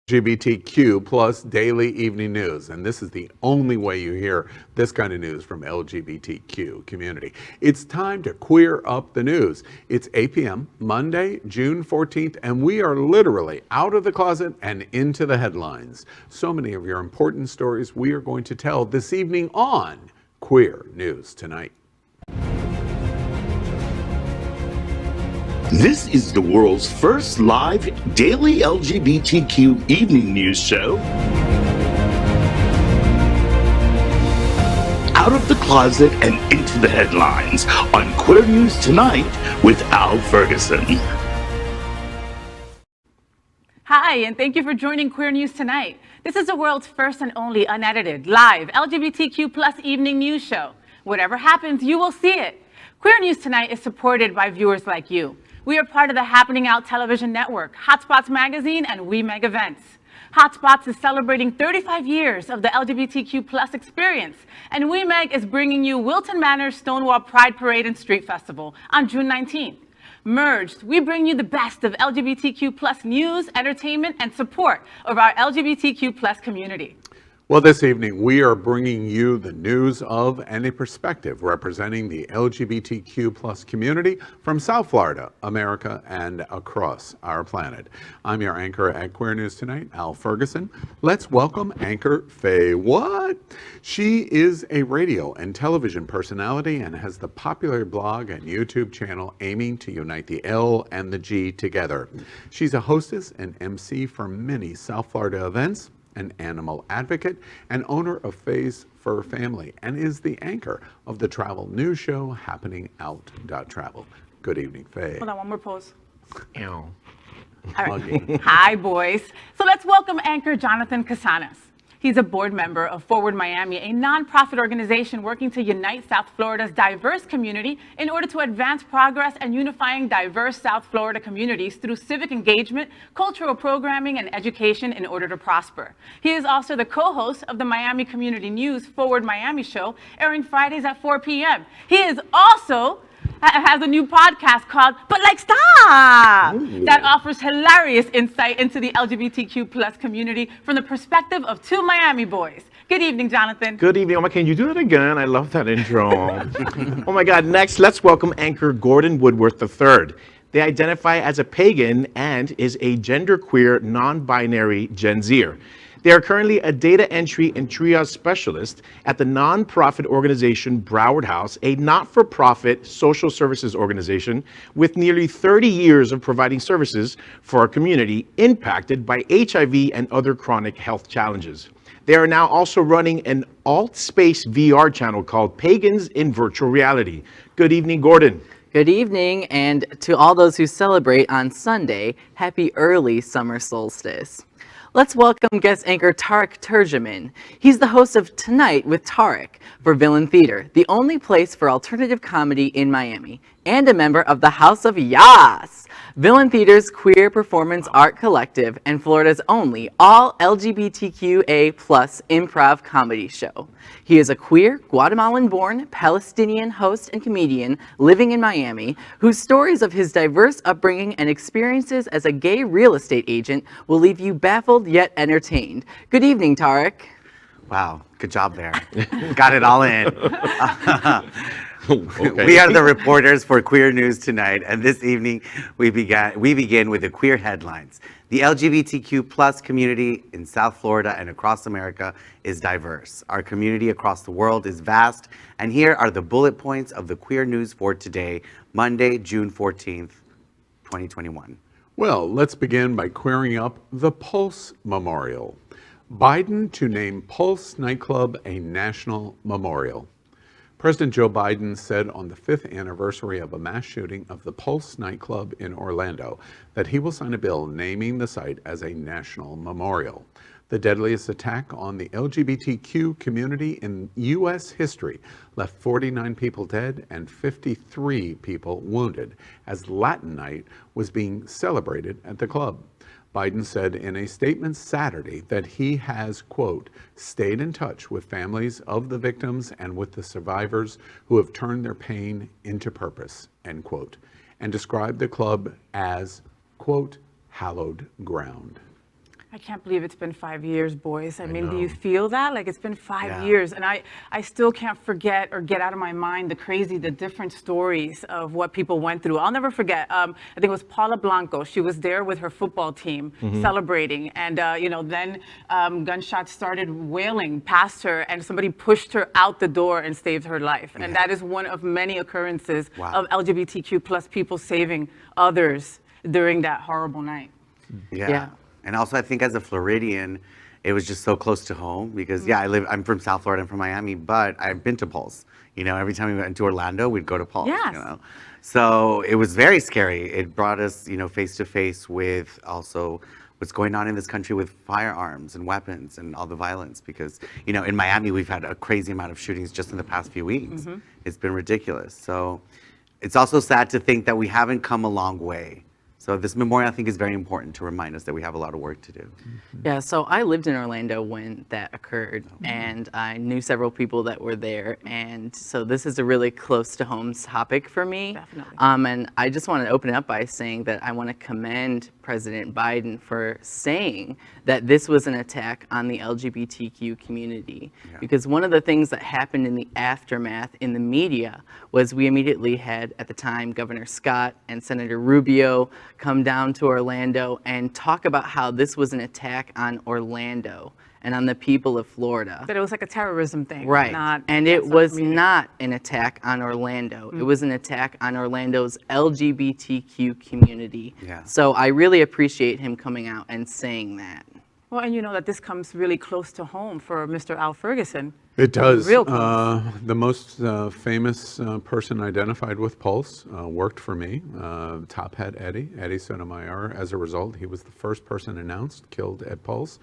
LGBTQ plus daily evening news, and this is the only way you hear this kind of news from LGBTQ community. It's time to queer up the news. It's 8 p.m. Monday, June 14th, and we are literally out of the closet and into the headlines. So many of your important stories we are going to tell this evening on Queer News Tonight. This is the world's first live daily LGBTQ evening news show. Out of the closet and into the headlines on Queer News Tonight with Al Ferguson. Hi, and thank you for joining Queer News Tonight. This is the world's first and only unedited, live LGBTQ plus evening news show. Whatever happens, you will see it. Queer News Tonight is supported by viewers like you. We are part of the Happening Out television network, Hotspots Magazine, and We Meg Events. Hotspots is celebrating 35 years of the LGBTQ plus experience, and We Meg is bringing you Wilton Manor's Stonewall Pride Parade and Street Festival on June 19th. Merged, we bring you the best of LGBTQ plus news, entertainment, and support of our LGBTQ plus community. Well, this evening, we are bringing you the news of and a perspective representing the LGBTQ plus community from South Florida, America, and across our planet. I'm your anchor at Queer News Tonight, Al Ferguson. Let's welcome anchor FayWhat. She is a radio and television personality and has the popular blog and YouTube channel aiming to unite the L and the G together. She's a hostess and MC for many South Florida events, an animal advocate, and owner of Faye's Fur Family, and is the anchor of the travel news show Happening Out Travel. Good evening, Faye. Hold on, one more pose. Ew. All right. Hi, boys. So let's welcome anchor Jonathan Casanas. He's a board member of Forward Miami, a nonprofit organization working to unite South Florida's diverse community in order to advance progress and unifying diverse South Florida communities through civic engagement, cultural programming, and education in order to prosper. He is also the co-host of the Miami Community News Forward Miami show, airing Fridays at 4 p.m. He is also has a new podcast called But Like Stop that offers hilarious insight into the LGBTQ plus community from the perspective of two Miami boys. Good evening, Jonathan. Good evening. Oh my, can you do that again? I love that intro. Oh my God. Next, let's welcome anchor Gordon Woodworth III. They identify as a pagan and is a genderqueer, non-binary Gen Zer. They are currently a data entry and triage specialist at the nonprofit organization Broward House, a not-for-profit social services organization with nearly 30 years of providing services for our community impacted by HIV and other chronic health challenges. They are now also running an alt-space VR channel called Pagans in Virtual Reality. Good evening, Gordon. Good evening, and to all those who celebrate on Sunday, happy early summer solstice. Let's welcome guest anchor Tarek Turjuman. He's the host of Tonight with Tarek for Villain Theater, the only place for alternative comedy in Miami, and a member of the House of Yas, Villain Theater's queer performance art collective and Florida's only all LGBTQA plus improv comedy show. He is a queer, Guatemalan-born, Palestinian host and comedian living in Miami, whose stories of his diverse upbringing and experiences as a gay real estate agent will leave you baffled yet entertained. Good evening, Tarek. Wow, good job there. Got it all in. Okay. We are the reporters for Queer News Tonight, and this evening we begin with the queer headlines. The LGBTQ plus community in South Florida and across America is diverse. Our community across the world is vast, and here are the bullet points of the queer news for today, Monday, June 14th, 2021. Well, let's begin by queering up the Pulse Memorial. Biden to name Pulse Nightclub a national memorial. President Joe Biden said on the 5th anniversary of a mass shooting of the Pulse nightclub in Orlando that he will sign a bill naming the site as a national memorial. The deadliest attack on the LGBTQ community in U.S. history left 49 people dead and 53 people wounded as Latin Night was being celebrated at the club. Biden said in a statement Saturday that he has, quote, stayed in touch with families of the victims and with the survivors who have turned their pain into purpose, end quote, and described the club as, quote, hallowed ground. I can't believe it's been 5 years, boys. I mean, do you know. feel that? Like it's been 5 Yeah. years, and I still can't forget or get out of my mind the different stories of what people went through. I'll never forget. I think it was Paula Blanco. She was there with her football team celebrating, and then gunshots started wailing past her, and somebody pushed her out the door and saved her life. And that is one of many occurrences of LGBTQ plus people saving others during that horrible night. Yeah. And also, I think as a Floridian, it was just so close to home because, I'm from South Florida, I'm from Miami, but I've been to Pulse. Every time we went into Orlando, we'd go to Pulse. Yes. So it was very scary. It brought us, face to face with also what's going on in this country with firearms and weapons and all the violence because, in Miami, we've had a crazy amount of shootings just in the past few weeks. It's been ridiculous. So it's also sad to think that we haven't come a long way. So this memorial, I think, is very important to remind us that we have a lot of work to do. Yeah, so I lived in Orlando when that occurred, and I knew several people that were there, and so this is a really close to home topic for me. Definitely. And I just want to open it up by saying that I want to commend President Biden for saying that this was an attack on the LGBTQ community, because one of the things that happened in the aftermath in the media was we immediately had, at the time, Governor Scott and Senator Rubio come down to Orlando and talk about how this was an attack on Orlando and on the people of Florida. That it was like a terrorism thing. Right. Not And it against was our community. not an attack on Orlando. It was an attack on Orlando's LGBTQ community. Yeah. So I really appreciate him coming out and saying that. Well, and you know that this comes really close to home for Mr. Al Ferguson. It does. Real close. The most famous person identified with Pulse worked for me, Top Hat Eddie Sotomayor. As a result, he was the first person announced killed at Pulse.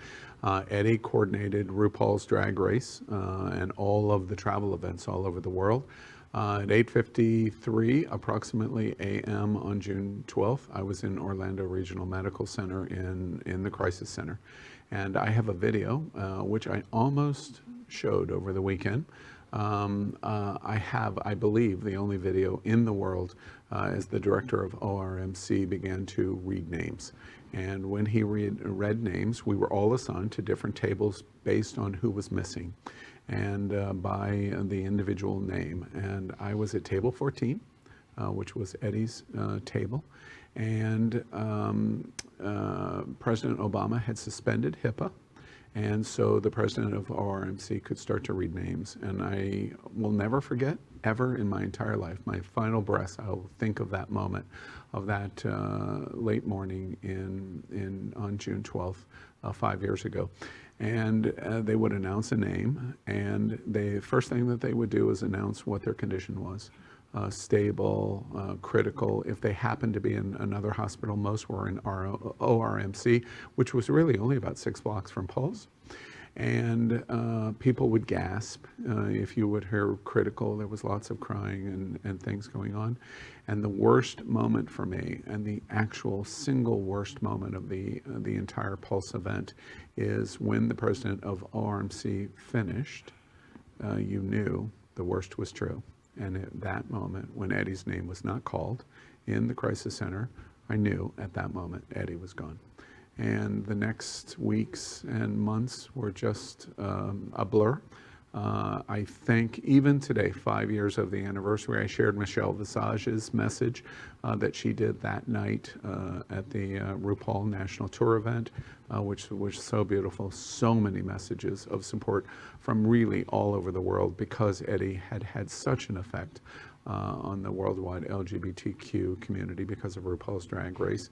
Eddie coordinated RuPaul's Drag Race and all of the travel events all over the world. At 8:53 approximately a.m. on June 12th, I was in Orlando Regional Medical Center in the crisis center. And I have a video, which I almost showed over the weekend. I have, I believe, the only video in the world as the director of ORMC began to read names. And when he read names, we were all assigned to different tables based on who was missing and by the individual name. And I was at table 14, which was Eddie's table. And President Obama had suspended HIPAA. And so the president of ORMC could start to read names. And I will never forget, ever in my entire life, my final breath, I'll think of that moment, of that late morning on June 12th, 5 years ago. And they would announce a name, and the first thing that they would do is announce what their condition was. Stable, critical. If they happened to be in another hospital, most were in ORMC, which was really only about 6 blocks from Pulse. And people would gasp. If you would hear critical, there was lots of crying and things going on. And the worst moment for me, and the actual single worst moment of the entire Pulse event, is when the president of ORMC finished, you knew the worst was true. And at that moment, when Eddie's name was not called in the crisis center, I knew at that moment Eddie was gone. And the next weeks and months were just a blur. I think even today, 5 years of the anniversary, I shared Michelle Visage's message that she did that night at the RuPaul National Tour event, which was so beautiful. So many messages of support from really all over the world, because Eddie had had such an effect on the worldwide LGBTQ community because of RuPaul's Drag Race.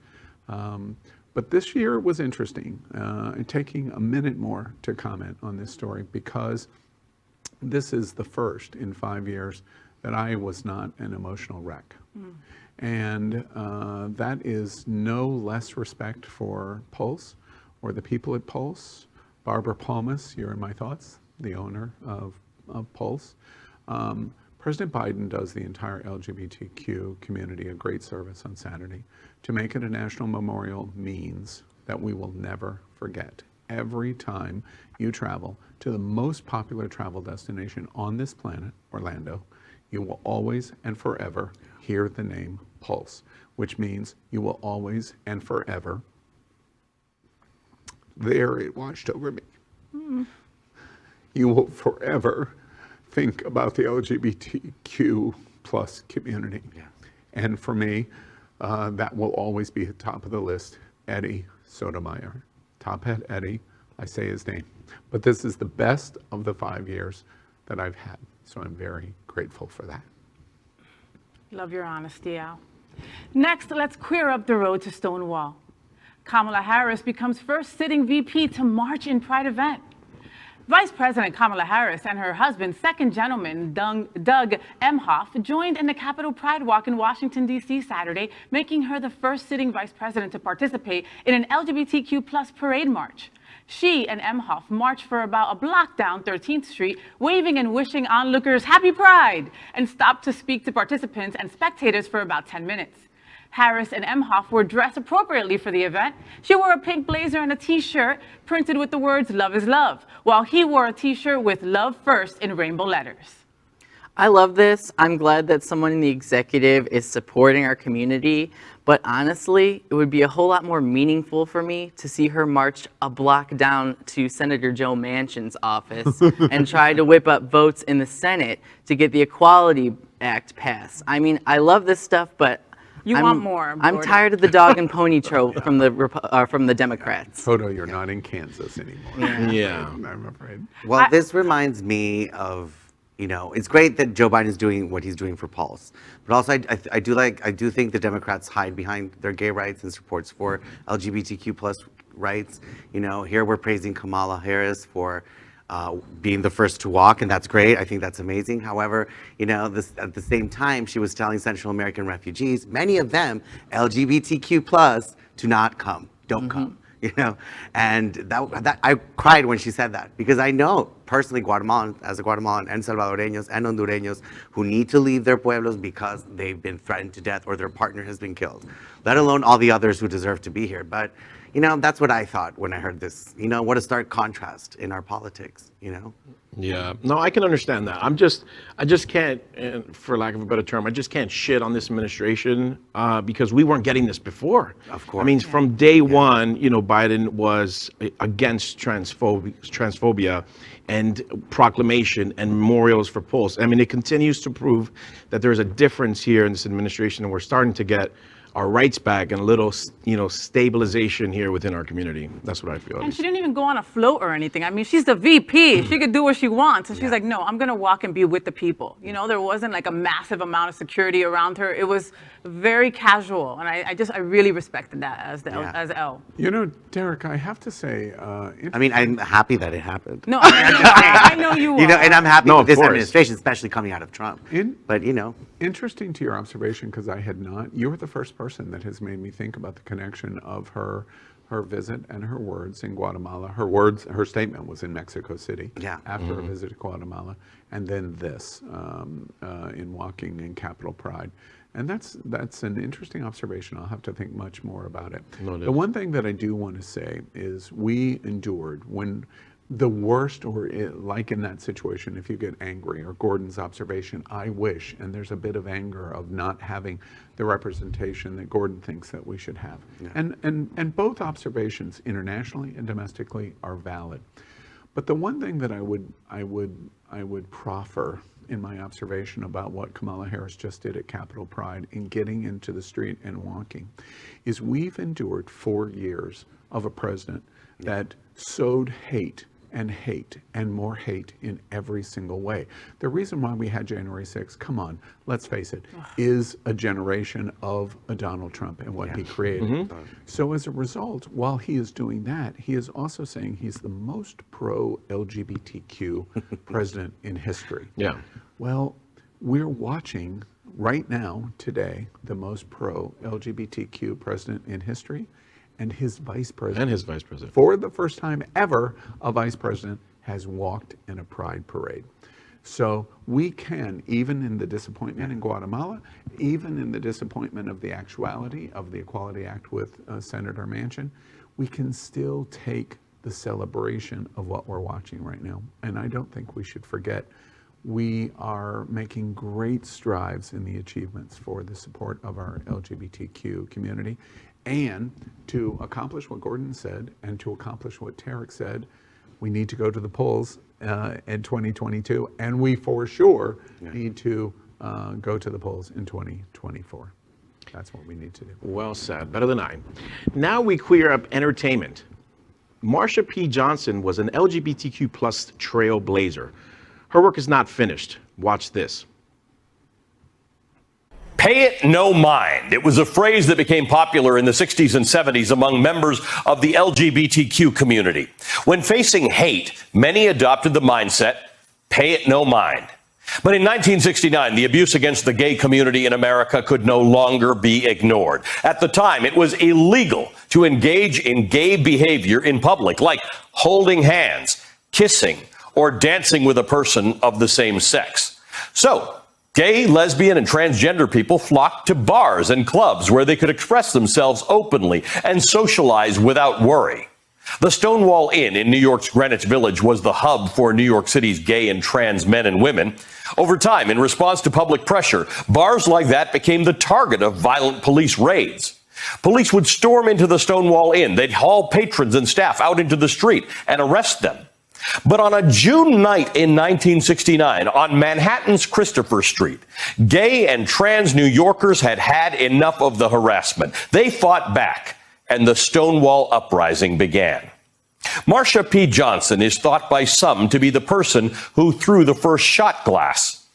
But this year was interesting, and taking a minute more to comment on this story, because this is the first in 5 years that I was not an emotional wreck. And that is no less respect for Pulse or the people at Pulse. Barbara Palmas, you're in my thoughts, the owner of Pulse. President Biden does the entire LGBTQ community a great service on Saturday. To make it a national memorial means that we will never forget. Every time you travel to the most popular travel destination on this planet, Orlando, you will always and forever hear the name Pulse, which means you will always and forever there it washed over me. You will forever think about the LGBTQ plus community. Yeah. And for me, that will always be at the top of the list, Eddie Sotomayor. Top hat Eddie, I say his name. But this is the best of the 5 years that I've had. So I'm very grateful for that. Love your honesty, Al. Next, let's queer up the road to Stonewall. Kamala Harris becomes first sitting VP to march in Pride event. Vice President Kamala Harris and her husband, second gentleman Doug Emhoff, joined in the Capitol Pride Walk in Washington, D.C. Saturday, making her the first sitting vice president to participate in an LGBTQ plus parade march. She and Emhoff marched for about a block down 13th Street, waving and wishing onlookers happy Pride, and stopped to speak to participants and spectators for about 10 minutes. Harris and Emhoff were dressed appropriately for the event. She wore a pink blazer and a t-shirt printed with the words "Love is Love," while he wore a t-shirt with "Love First" in rainbow letters. I love this. I'm glad that someone in the executive is supporting our community, but honestly, it would be a whole lot more meaningful for me to see her march a block down to Senator Joe Manchin's office and try to whip up votes in the Senate to get the Equality Act passed. I mean, I love this stuff, but You want more, I'm Gordon. tired of the dog and pony trope from the Democrats. Toto, you're not in Kansas anymore. Yeah. I'm afraid. Well, this reminds me of, it's great that Joe Biden is doing what he's doing for Pulse, but also I do think the Democrats hide behind their gay rights and supports for LGBTQ plus rights. Here we're praising Kamala Harris for being the first to walk, and that's great. I think that's amazing. However, at the same time, she was telling Central American refugees, many of them LGBTQ plus, to not come, don't come. And that I cried when she said that, because I know personally Guatemalan, as a Guatemalan, and Salvadoreños and Hondureños who need to leave their pueblos because they've been threatened to death or their partner has been killed, let alone all the others who deserve to be here. But that's what I thought when I heard this. What a stark contrast in our politics, Yeah, no, I can understand that. I just can't, for lack of a better term, I just can't shit on this administration because we weren't getting this before. Of course. I mean, from day one, Biden was against transphobia and proclamation and memorials for Pulse. I mean, it continues to prove that there's a difference here in this administration, and we're starting to get our rights back and a little, stabilization here within our community. That's what I feel. And she didn't even go on a float or anything. I mean, she's the VP. She could do what she wants. And she's like, no, I'm going to walk and be with the people. There wasn't like a massive amount of security around her. It was very casual. And I really respected that as L. Derek, I have to say, I'm happy that it happened. No, I know you are. And I'm happy No, with of this course. administration, especially coming out of Trump. But interesting to your observation, because I had not. You were the first person that has made me think about the connection of her visit and her words in Guatemala. Her statement was in Mexico City after a visit to Guatemala, and then this in walking in Capitol Pride. And that's an interesting observation. I'll have to think much more about it. The one thing that I do want to say is we endured when the worst, or like in that situation, if you get angry, or Gordon's observation, I wish, and there's a bit of anger of not having the representation that Gordon thinks that we should have. Yeah. And both observations, internationally and domestically, are valid. But the one thing that I would proffer in my observation about what Kamala Harris just did at Capitol Pride in getting into the street and walking is we've endured 4 years of a president that sowed hate and more hate in every single way. The reason why we had January 6th, come on, let's face it, is a generation of a Donald Trump and what he created. So as a result, while he is doing that, he is also saying he's the most pro-LGBTQ president in history. Yeah. Well, we're watching right now, today, the most pro-LGBTQ president in history, and his vice president. For the first time ever, a vice president has walked in a pride parade. So we can, even in the disappointment in Guatemala, even in the disappointment of the actuality of the Equality Act with Senator Manchin, we can still take the celebration of what we're watching right now. And I don't think we should forget we are making great strides in the achievements for the support of our LGBTQ community. And to accomplish what Gordon said and to accomplish what Tarek said, we need to go to the polls in 2022, and we for sure need to go to the polls in 2024. That's what we need to do. Well said. Better than I. Now we queer up entertainment. Marsha P. Johnson was an LGBTQ plus trailblazer. Her work is not finished. Watch this. Pay it no mind. It was a phrase that became popular in the 60s and 70s among members of the LGBTQ community. When facing hate, many adopted the mindset, pay it no mind. But in 1969, the abuse against the gay community in America could no longer be ignored. At the time, it was illegal to engage in gay behavior in public, like holding hands, kissing, or dancing with a person of the same sex. So, gay, lesbian, and transgender people flocked to bars and clubs where they could express themselves openly and socialize without worry. The Stonewall Inn in New York's Greenwich Village was the hub for New York City's gay and trans men and women. Over time, in response to public pressure, bars like that became the target of violent police raids. Police would storm into the Stonewall Inn. They'd haul patrons and staff out into the street and arrest them. But on a June night in 1969, on Manhattan's Christopher Street, gay and trans New Yorkers had had enough of the harassment. They fought back, and the Stonewall uprising began. Marsha P. Johnson is thought by some to be the person who threw the first shot glass.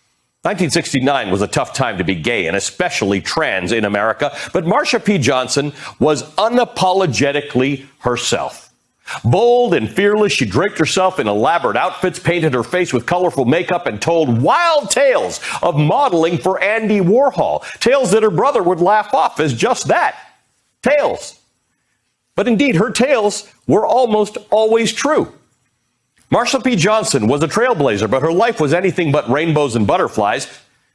1969 was a tough time to be gay and especially trans in America, but Marsha P. Johnson was unapologetically herself. Bold and fearless, she draped herself in elaborate outfits, painted her face with colorful makeup, and told wild tales of modeling for Andy Warhol. Tales that her brother would laugh off as just that, tales. But indeed, her tales were almost always true. Marsha P. Johnson was a trailblazer, but her life was anything but rainbows and butterflies.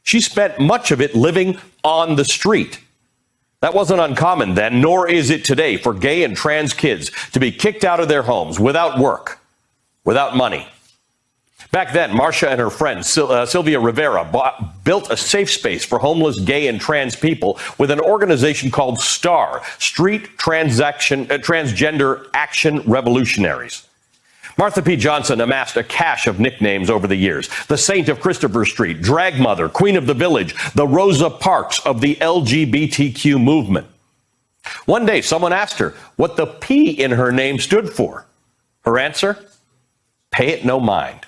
She spent much of it living on the street. That wasn't uncommon then, nor is it today, for gay and trans kids to be kicked out of their homes without work, without money. Back then, Marsha and her friend Sylvia Rivera built a safe space for homeless gay and trans people with an organization called STAR, Street Transgender Action Revolutionaries. Martha P. Johnson amassed a cache of nicknames over the years. The Saint of Christopher Street, Drag Mother, Queen of the Village, the Rosa Parks of the LGBTQ movement. One day, someone asked her what the P in her name stood for. Her answer? Pay it no mind.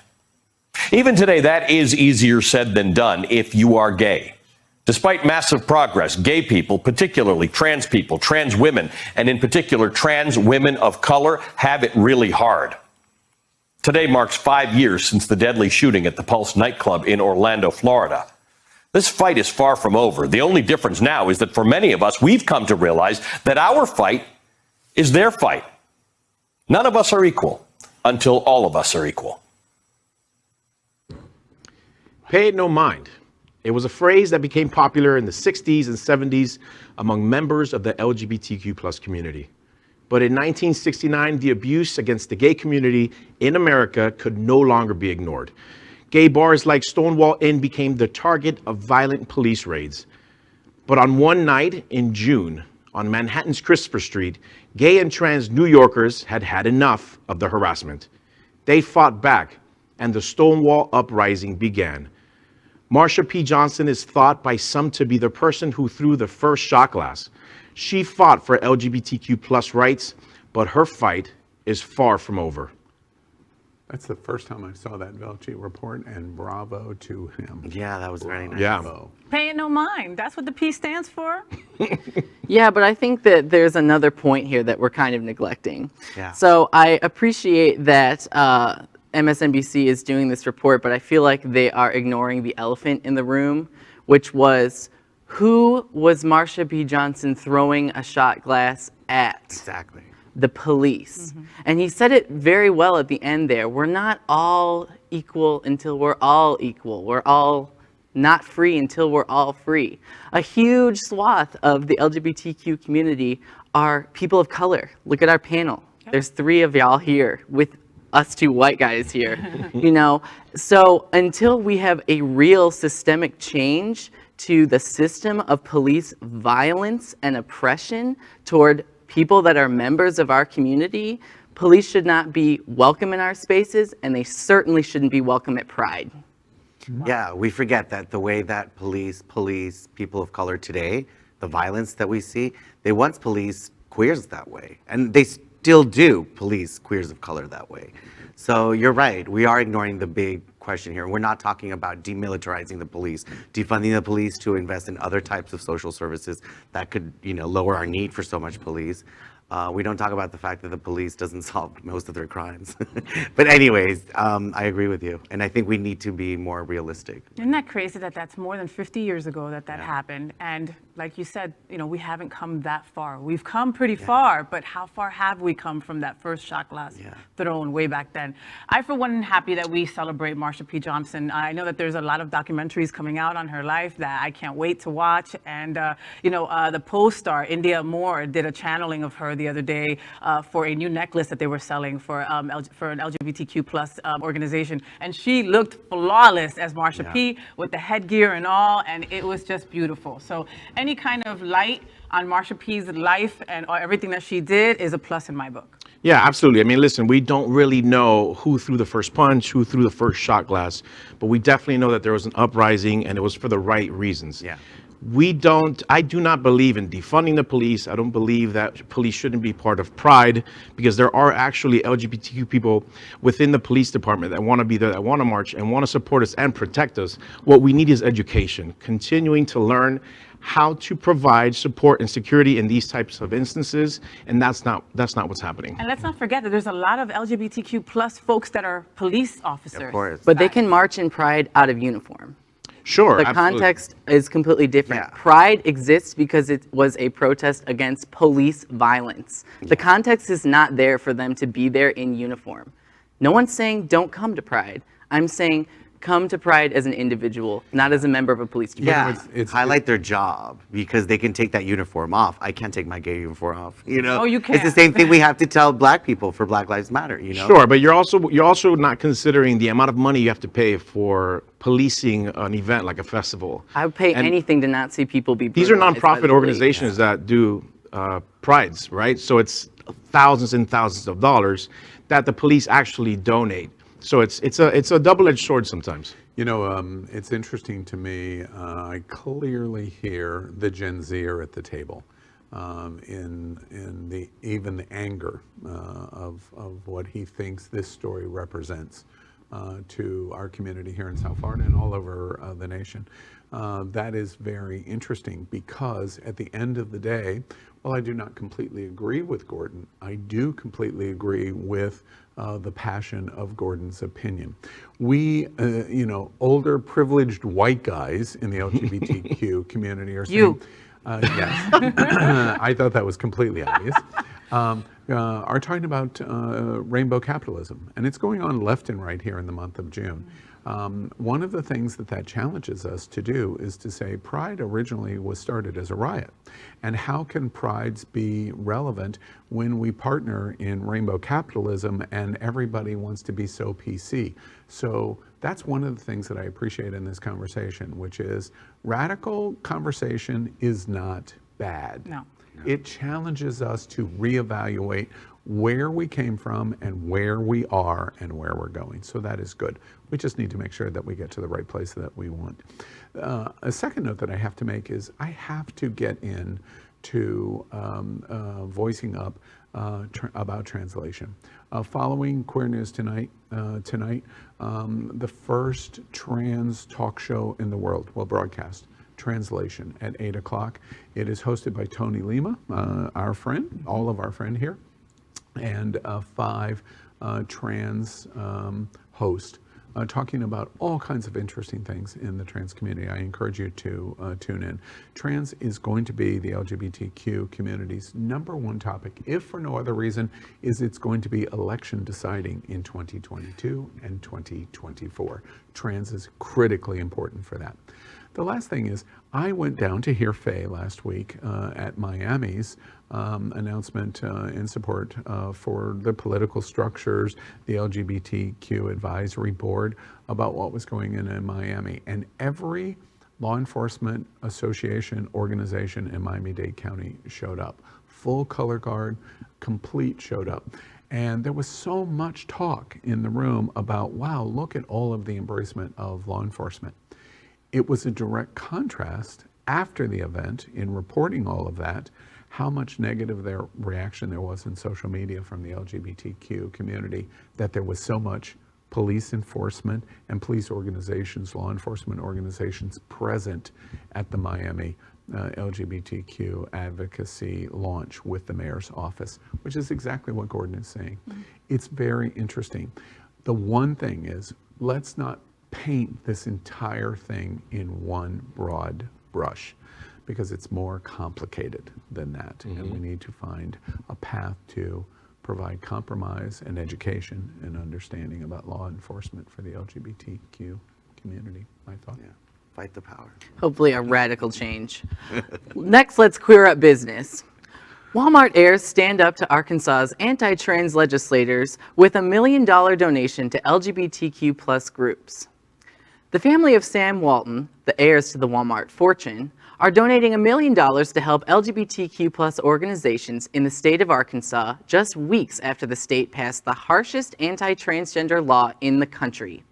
Even today, that is easier said than done if you are gay. Despite massive progress, gay people, particularly trans people, trans women, and in particular trans women of color, have it really hard. Today marks 5 years since the deadly shooting at the Pulse Nightclub in Orlando, Florida. This fight is far from over. The only difference now is that for many of us, we've come to realize that our fight is their fight. None of us are equal until all of us are equal. Pay it no mind. It was a phrase that became popular in the 60s and 70s among members of the LGBTQ plus community. But in 1969, the abuse against the gay community in America could no longer be ignored. Gay bars like Stonewall Inn became the target of violent police raids. But on one night in June, on Manhattan's Christopher Street, gay and trans New Yorkers had had enough of the harassment. They fought back, and the Stonewall uprising began. Marsha P. Johnson is thought by some to be the person who threw the first shot glass. She fought for LGBTQ plus rights, but her fight is far from over. That's the first time I saw that Velchi report, and bravo to him. Yeah, that was very nice. Yeah. Bravo. Pay it no mind. That's what the P stands for. Yeah, but I think that there's another point here that we're kind of neglecting. Yeah. So I appreciate that MSNBC is doing this report, but I feel like they are ignoring the elephant in the room, which was, who was Marsha P. Johnson throwing a shot glass at? Exactly. The police. And he said it very well at the end there. We're not all equal until we're all equal. We're all not free until we're all free. A huge swath of the LGBTQ community are people of color. Look at our panel. There's 3 of y'all here with us 2 white guys here, you know? So until we have a real systemic change to the system of police violence and oppression toward people that are members of our community, police should not be welcome in our spaces, and they certainly shouldn't be welcome at Pride. Yeah, we forget that the way that police people of color today, the violence that we see, they once policed queers that way. And they still do police queers of color that way. So you're right, we are ignoring the big question here. We're not talking about demilitarizing the police, defunding the police to invest in other types of social services that could, lower our need for so much police. We don't talk about the fact that the police doesn't solve most of their crimes. But anyways, I agree with you. And I think we need to be more realistic. Isn't that crazy that that's more than 50 years ago that happened? And like you said, we haven't come that far. We've come pretty far, but how far have we come from that first shot glass thrown way back then? I, for one, am happy that we celebrate Marsha P. Johnson. I know that there's a lot of documentaries coming out on her life that I can't wait to watch. And, the Pulse star, India Moore, did a channeling of her the other day for a new necklace that they were selling for an LGBTQ plus organization. And she looked flawless as Marsha P with the headgear and all, and it was just beautiful. So any kind of light on Marsha P's life and everything that she did is a plus in my book. Yeah, absolutely. I mean, listen, we don't really know who threw the first punch, who threw the first shot glass, but we definitely know that there was an uprising and it was for the right reasons. Yeah. I do not believe in defunding the police. I don't believe that police shouldn't be part of Pride, because there are actually LGBTQ people within the police department that want to be there, that want to march and want to support us and protect us. What we need is education, continuing to learn how to provide support and security in these types of instances, and that's not what's happening. And let's not forget that there's a lot of LGBTQ plus folks that are police officers. Of course. But they can march in Pride out of uniform. Sure, The absolutely. context is completely different. Yeah. Pride exists because it was a protest against police violence. The context is not there for them to be there in uniform. No one's saying don't come to Pride. I'm saying come to Pride as an individual, not as a member of a police department. Yeah, highlight their job, because they can take that uniform off. I can't take my gay uniform off, Oh, you It's can't. the same thing we have to tell Black people for Black Lives Matter, Sure, but you're also not considering the amount of money you have to pay for policing an event like a festival. I would pay anything to not see people be These are brutalized by the nonprofit police. organizations that do prides, right? So it's thousands and thousands of dollars that the police actually donate. So it's a double-edged sword sometimes. It's interesting to me. I clearly hear the Gen Zer at the table, in even the anger of what he thinks this story represents to our community here in South Florida and all over the nation. That is very interesting, because at the end of the day, while I do not completely agree with Gordon, I do completely agree with the passion of Gordon's opinion. We, older privileged white guys in the LGBTQ community are saying, yes, I thought that was completely obvious, are talking about rainbow capitalism, and it's going on left and right here in the month of June. One of the things that challenges us to do is to say Pride originally was started as a riot, and how can prides be relevant when we partner in rainbow capitalism and everybody wants to be so PC? So that's one of the things that I appreciate in this conversation, which is radical conversation is not bad. No. It challenges us to reevaluate where we came from and where we are and where we're going. So that is good. We just need to make sure that we get to the right place that we want. A second note that I have to make is I have to get in to voicing up about translation. Following Queer News Tonight, the first trans talk show in the world will broadcast Translation at 8 o'clock. It is hosted by Tony Lima, our friend, all of our friend here, and 5 trans hosts talking about all kinds of interesting things in the trans community. I encourage you to tune in. Trans is going to be the LGBTQ community's #1 topic, if for no other reason, is it's going to be election deciding in 2022 and 2024. Trans is critically important for that. The last thing is, I went down to hear Faye last week at Miami's announcement in support for the political structures, the LGBTQ advisory board, about what was going on in Miami. And every Law Enforcement Association organization in Miami-Dade County showed up. Full color guard, complete showed up. And there was so much talk in the room about, wow, look at all of the embracement of law enforcement. It was a direct contrast after the event in reporting all of that, how much negative reaction there was in social media from the LGBTQ community, that there was so much police enforcement and police organizations, law enforcement organizations present at the Miami LGBTQ advocacy launch with the mayor's office, which is exactly what Gordon is saying. It's very interesting. The one thing is, let's not paint this entire thing in one broad brush, because it's more complicated than that. And we need to find a path to provide compromise and education and understanding about law enforcement for the LGBTQ community. My thought. Yeah. Fight the power. Hopefully a radical change. Next, let's queer up business. Walmart heirs stand up to Arkansas's anti-trans legislators with $1 million donation to LGBTQ plus groups. The family of Sam Walton, the heirs to the Walmart fortune, are donating $1 million to help LGBTQ plus organizations in the state of Arkansas just weeks after the state passed the harshest anti-transgender law in the country.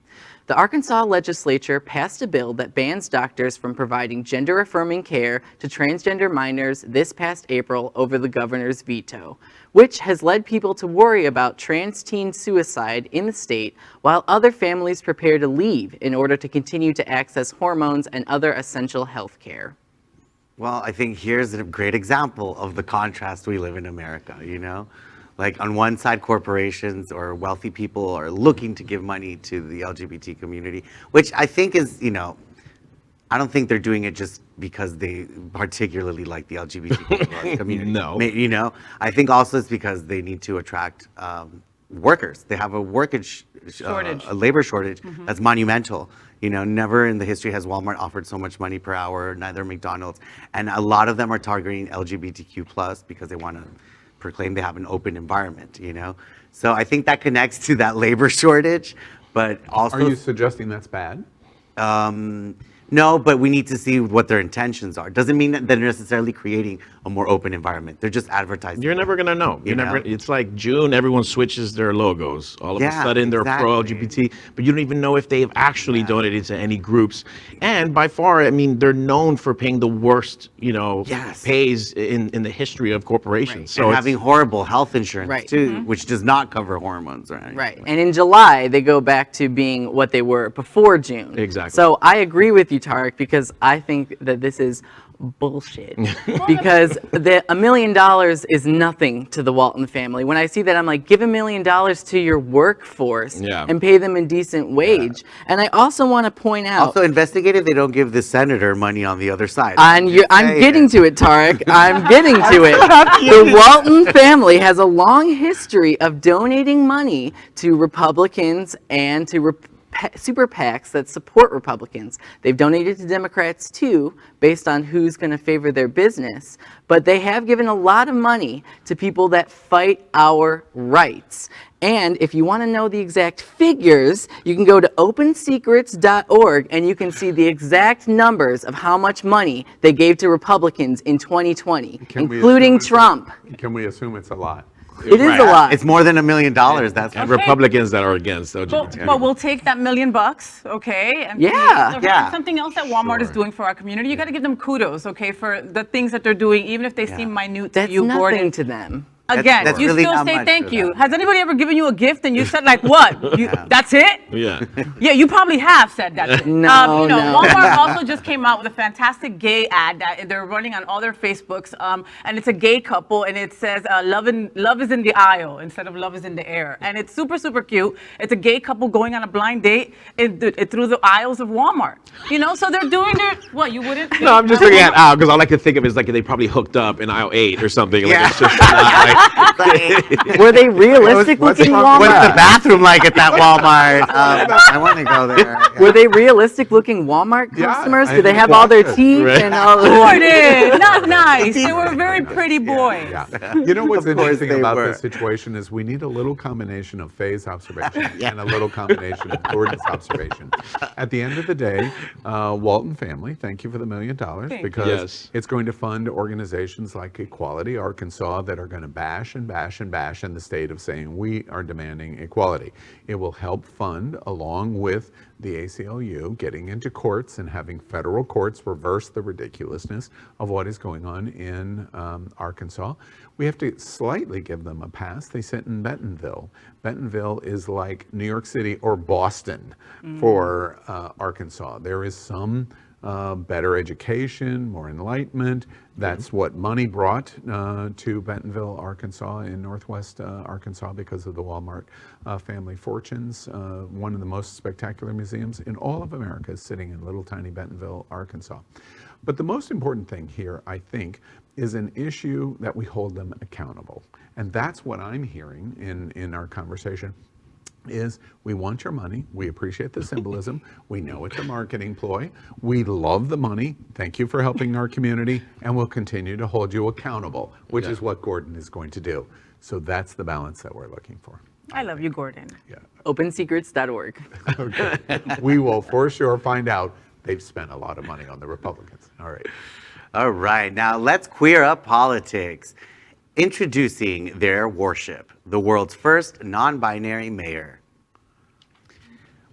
The Arkansas legislature passed a bill that bans doctors from providing gender-affirming care to transgender minors this past April over the governor's veto, which has led people to worry about trans teen suicide in the state, while other families prepare to leave in order to continue to access hormones and other essential health care. Well, I think here's a great example of the contrast we live in America, you know? Like on one side, corporations or wealthy people are looking to give money to the LGBT community, which I think is, you know, I don't think they're doing it just because they particularly like the LGBT community. No. You know, I think also it's because they need to attract workers. They have a shortage, a labor shortage that's monumental. You know, never in the history has Walmart offered so much money per hour, neither McDonald's. And a lot of them are targeting LGBTQ plus because they want to proclaim they have an open environment, you know? So I think that connects to that labor shortage, but also— Are you suggesting that's bad? No, but we need to see what their intentions are. Doesn't mean that they're necessarily creating a more open environment. They're just advertising. You're never gonna know. You know? It's like June, everyone switches their logos. All of a Yeah, sudden they're exactly. pro-LGBT, but you don't even know if they've actually donated to any groups. And by far, I mean, they're known for paying the worst, you know, pays in the history of corporations. Right. So and having horrible health insurance Right. too, which does not cover hormones or anything. Right. And in July, they go back to being what they were before June. Exactly. So I agree with you, Tarek, because I think that this is bullshit. Because the $1 million is nothing to the Walton family. When I see that, I'm like, give $1 million to your workforce and pay them a decent wage. And I also want to point out— Also, investigate if they don't give the senator money on the other side. I'm getting to it, Tarek. I'm getting to it. The Walton family has a long history of donating money to Republicans and to super PACs that support Republicans. They've donated to Democrats too, based on who's going to favor their business. But they have given a lot of money to people that fight our rights. And if you want to know the exact figures, you can go to opensecrets.org and you can see the exact numbers of how much money they gave to Republicans in 2020, including Trump. Can we assume it's a lot? It is a lot. It's more than $1 million. That's and Republicans that are against LGBT. But we'll take that $1 million, okay? And Yeah. something else that Walmart is doing for our community. You got to give them kudos, okay, for the things that they're doing, even if they seem minute That's to you, nothing Gordon. to them. Again, That's you really still not say much thank for you. them. Has anybody ever given you a gift and you said like what? That's it? Yeah. Yeah, you probably have said that. No, no. Walmart also just came out with a fantastic gay ad that they're running on all their Facebooks, and it's a gay couple, and it says love is in the aisle instead of love is in the air, and it's super, super cute. It's a gay couple going on a blind date through the aisles of Walmart. You know, so they're doing their, what, you wouldn't? No, I'm just looking at aisle because I like to think of it as like they probably hooked up in aisle 8 or something. Like Yeah. it's just not like, Were they realistic looking Walmart? What's the bathroom like at that Walmart? I want to go there. Were they realistic looking Walmart customers? Did they have all their teeth and all Gordon, not nice. They were very pretty boys. Yeah. You know what's interesting they about were. this situation is we need a little combination of Faye's observation and a little combination of Gordon's observation. At the end of the day, Walton family, thank you for the $1 million because it's going to fund organizations like Equality Arkansas that are going to bash and bash and bash in the state of saying we are demanding equality. It will help fund, along with the ACLU, getting into courts and having federal courts reverse the ridiculousness of what is going on in Arkansas. We have to slightly give them a pass. They sit in Bentonville. Bentonville is like New York City or Boston for Arkansas. There is some better education, more enlightenment. That's what money brought to Bentonville, Arkansas, in northwest Arkansas because of the Walmart family fortunes. One of the most spectacular museums in all of America is sitting in little tiny Bentonville, Arkansas. But the most important thing here, I think, is an issue that we hold them accountable. And that's what I'm hearing in our conversation. Is we want your money, we appreciate the symbolism, we know it's a marketing ploy, we love the money, thank you for helping our community, and we'll continue to hold you accountable, which is what Gordon is going to do. So that's the balance that we're looking for. I love you, Gordon. Yeah. OpenSecrets.org. Okay. We will for sure find out they've spent a lot of money on the Republicans. All right. All right, now let's queer up politics. Introducing their worship, the world's first non-binary mayor.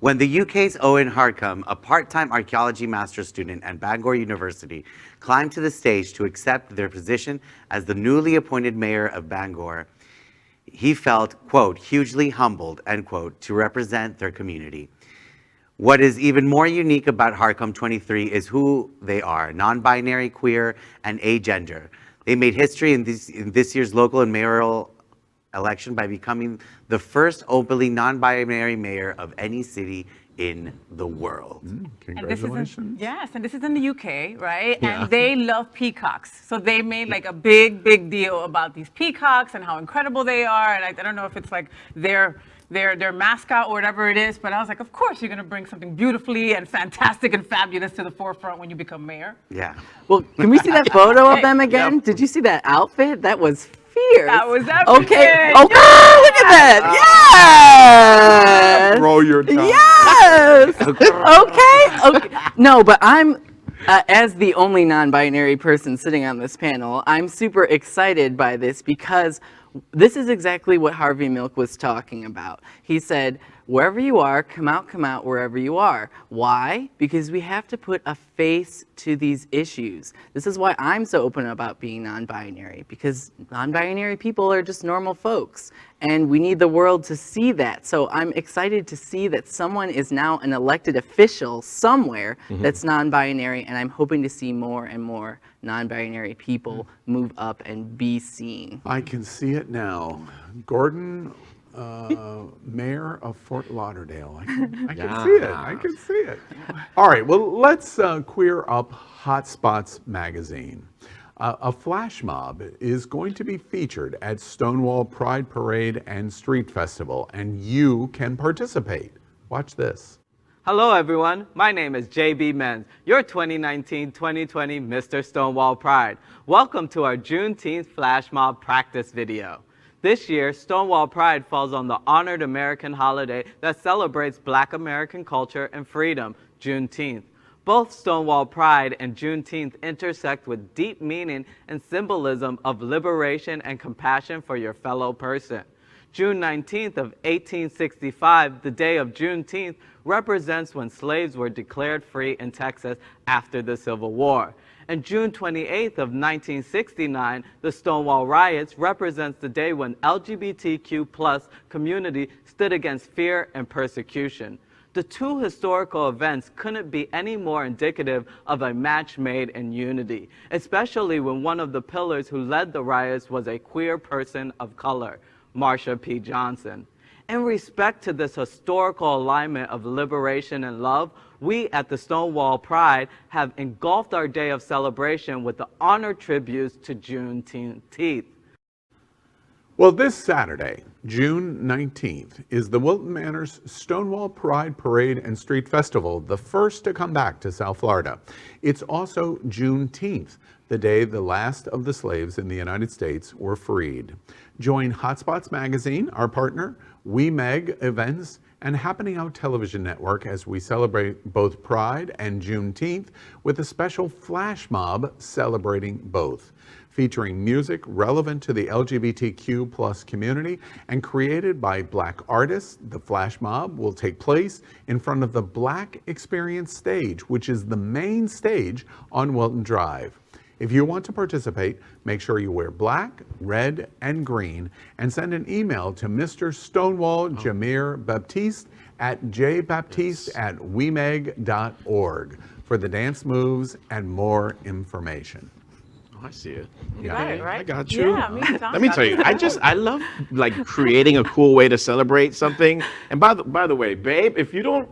When the UK's Owen Harcombe, a part-time archaeology master's student at Bangor University, climbed to the stage to accept their position as the newly appointed mayor of Bangor, he felt, quote, hugely humbled, end quote, to represent their community. What is even more unique about Harcombe 23 is who they are, non-binary, queer, and agender. They made history in this year's local and mayoral election by becoming the first openly non-binary mayor of any city in the world. Congratulations. And this is in the UK, right? Yeah. And they love peacocks. So they made like a big deal about these peacocks and how incredible they are. And I don't know if it's like their mascot or whatever it is, but I was like, of course you're going to bring something beautifully and fantastic and fabulous to the forefront when you become mayor. Yeah. Well, can we see that photo of them again? Yep. Did you see that outfit? That was fierce. That was everything. Okay. Oh, look at that. Yes. Roll your tongue. Yes. Okay. No, but I'm, as the only non-binary person sitting on this panel, I'm super excited by this because this is exactly what Harvey Milk was talking about. He said, wherever you are, come out wherever you are. Why? Because we have to put a face to these issues. This is why I'm so open about being non-binary, because non-binary people are just normal folks, and we need the world to see that. So I'm excited to see that someone is now an elected official somewhere that's non-binary, and I'm hoping to see more and more non-binary people move up and be seen. I can see it now. Gordon, mayor of Fort Lauderdale. I can see it. I can see it. All right, well, let's queer up Hotspots magazine. A flash mob is going to be featured at Stonewall Pride Parade and Street Festival, and you can participate. Watch this. Hello everyone, my name is JB Menz, your 2019-2020 Mr. Stonewall Pride. Welcome to our Juneteenth Flash Mob practice video. This year, Stonewall Pride falls on the honored American holiday that celebrates Black American culture and freedom, Juneteenth. Both Stonewall Pride and Juneteenth intersect with deep meaning and symbolism of liberation and compassion for your fellow person. June 19th of 1865, the day of Juneteenth, represents when slaves were declared free in Texas after the Civil War. And June 28th of 1969, the Stonewall riots, represents the day when LGBTQ+ community stood against fear and persecution. The two historical events couldn't be any more indicative of a match made in unity, especially when one of the pillars who led the riots was a queer person of color, Marsha P. Johnson. In respect to this historical alignment of liberation and love, we at the Stonewall Pride have engulfed our day of celebration with the honor tributes to Juneteenth. Well, this Saturday, June 19th, is the Wilton Manors Stonewall Pride Parade and Street Festival, the first to come back to South Florida. It's also Juneteenth, the day the last of the slaves in the United States were freed. Join Hotspots Magazine, our partner, WeMeg Events, and Happening Out Television Network as we celebrate both Pride and Juneteenth with a special flash mob celebrating both. Featuring music relevant to the LGBTQ plus community and created by Black artists, the flash mob will take place in front of the Black Experience stage, which is the main stage on Wilton Drive. If you want to participate, make sure you wear black, red, and green, and send an email to Mr. Stonewall Jameer Baptiste at jbaptiste@wemeg.org for the dance moves and more information. I see it. You got it, right? I got you. Yeah, me too. Let me tell you, I love like creating a cool way to celebrate something. And by the way, babe, if you don't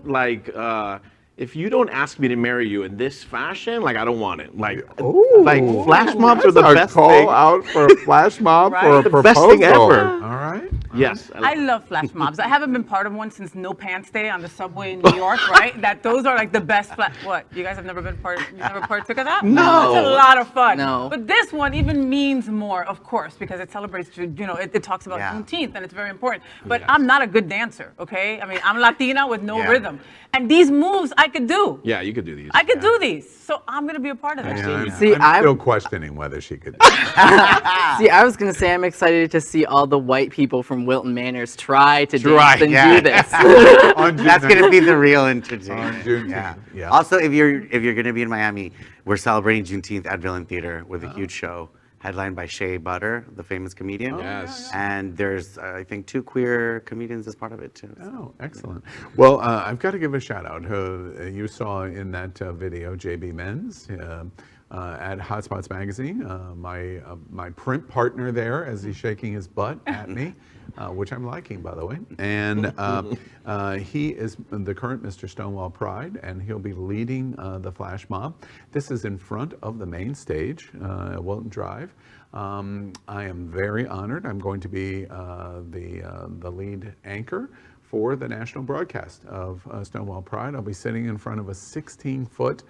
ask me to marry you in this fashion, like I don't want it. Like flash mobs are the best call thing. out for a flash mob for a The proposal. best thing ever. All right. Yes. I love flash mobs. I haven't been part of one since No Pants Day on the subway in New York, right? Those are like the best What? You guys have never been you never partook of that? No. It's a lot of fun. No. But this one even means more, of course, because it celebrates, it talks about Yeah. Juneteenth and it's very important. But I'm not a good dancer, okay? I mean, I'm Latina with no rhythm. And these moves I could do. Yeah, you could do these. I could do these. So I'm going to be a part of that. Yeah, See, I'm still questioning whether she could. See, I was going to say I'm excited to see all the white people from Wilton Manors try to dance and do this. That's going to be the real entertainment. On Juneteenth, yeah. Also, if you're going to be in Miami, we're celebrating Juneteenth at Villain Theater with a huge show headlined by Shea Butter, the famous comedian. Yes. And there's, I think, 2 queer comedians as part of it, too. Oh, excellent. Well, I've got to give a shout out. You saw in that video JB Menz at Hotspots Magazine, my print partner there as he's shaking his butt at me, which I'm liking, by the way. And he is the current Mr. Stonewall Pride, and he'll be leading the flash mob. This is in front of the main stage at Wilton Drive. I am very honored. I'm going to be the lead anchor for the national broadcast of Stonewall Pride. I'll be sitting in front of a 16-foot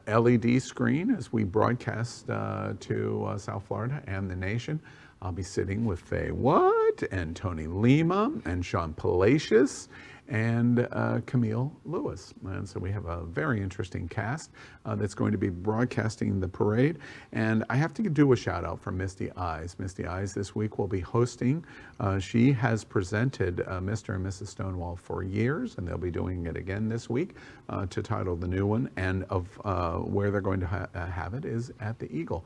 LED screen as we broadcast to South Florida and the nation. I'll be sitting with FayWhat and Tony Lima and Sean Palacios and Camille Lewis. And so we have a very interesting cast that's going to be broadcasting the parade. And I have to do a shout out for Misty Eyes. Misty Eyes this week will be hosting. She has presented Mr. and Mrs. Stonewall for years, and they'll be doing it again this week to title the new one. And of where they're going to have it is at the Eagle.